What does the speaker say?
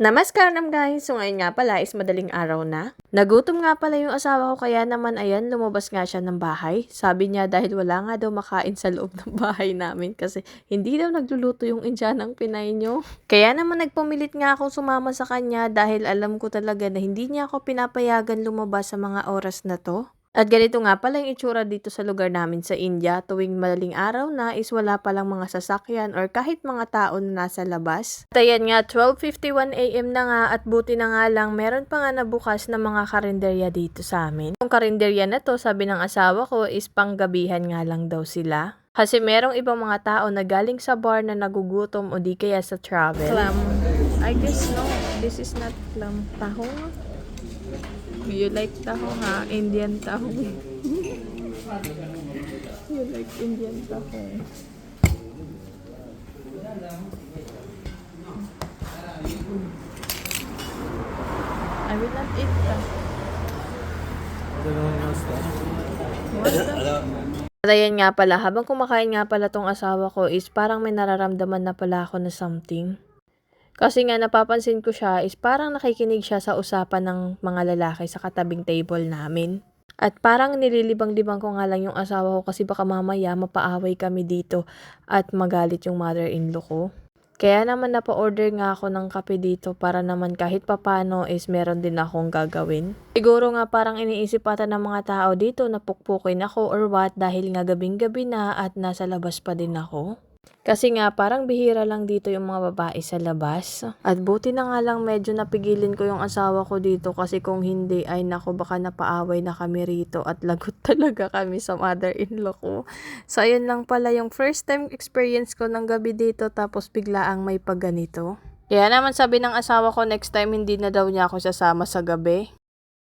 Namaskaram guys! So ngayon nga pala is madaling araw na. Nagutom nga pala yung asawa ko kaya naman ayan lumabas nga siya ng bahay. Sabi niya dahil wala nga daw makain sa loob ng bahay namin kasi hindi daw nagluluto yung Indianang Pinay nyo. Kaya naman nagpumilit nga ako sumama sa kanya dahil alam ko talaga na hindi niya ako pinapayagan lumabas sa mga oras na to. At ganito nga pala yung itsura dito sa lugar namin sa India tuwing madaling araw na is wala palang mga sasakyan or kahit mga tao na nasa labas. At ayan nga 12:51 AM na nga at buti na nga lang meron pa nga nabukas na mga karinderya dito sa amin. Yung karinderya na to sabi ng asawa ko is panggabihan nga lang daw sila. Kasi merong ibang mga tao na galing sa bar na nagugutom o di kaya sa travel. Clam. I guess no, this is not clam. Tahong. You like tahong ha? Indian tahong. You like Indian tahong. I will not eat that. At ayan nga pala, habang kumakain nga pala tong asawa ko is parang may nararamdaman na pala ako na something. Kasi nga napapansin ko siya is parang nakikinig siya sa usapan ng mga lalaki sa katabing table namin. At parang nililibang-libang ko nga lang yung asawa ko kasi baka mamaya mapaaway kami dito at magalit yung mother-in-law ko. Kaya naman napa-order nga ako ng kape dito para naman kahit papano is meron din akong gagawin. Siguro nga parang iniisip ata ng mga tao dito na pukpukin ako or what dahil nga gabing-gabi na at nasa labas pa din ako. Kasi nga parang bihira lang dito yung mga babae sa labas. At buti na nga lang medyo napigilin ko yung asawa ko dito kasi kung hindi ay nako baka napaaway na kami rito at lagot talaga kami sa mother-in-law ko. So ayun lang pala yung first time experience ko ng gabi dito tapos biglaang may pagganito. Kaya naman sabi ng asawa ko next time hindi na daw niya ako sasama sa gabi.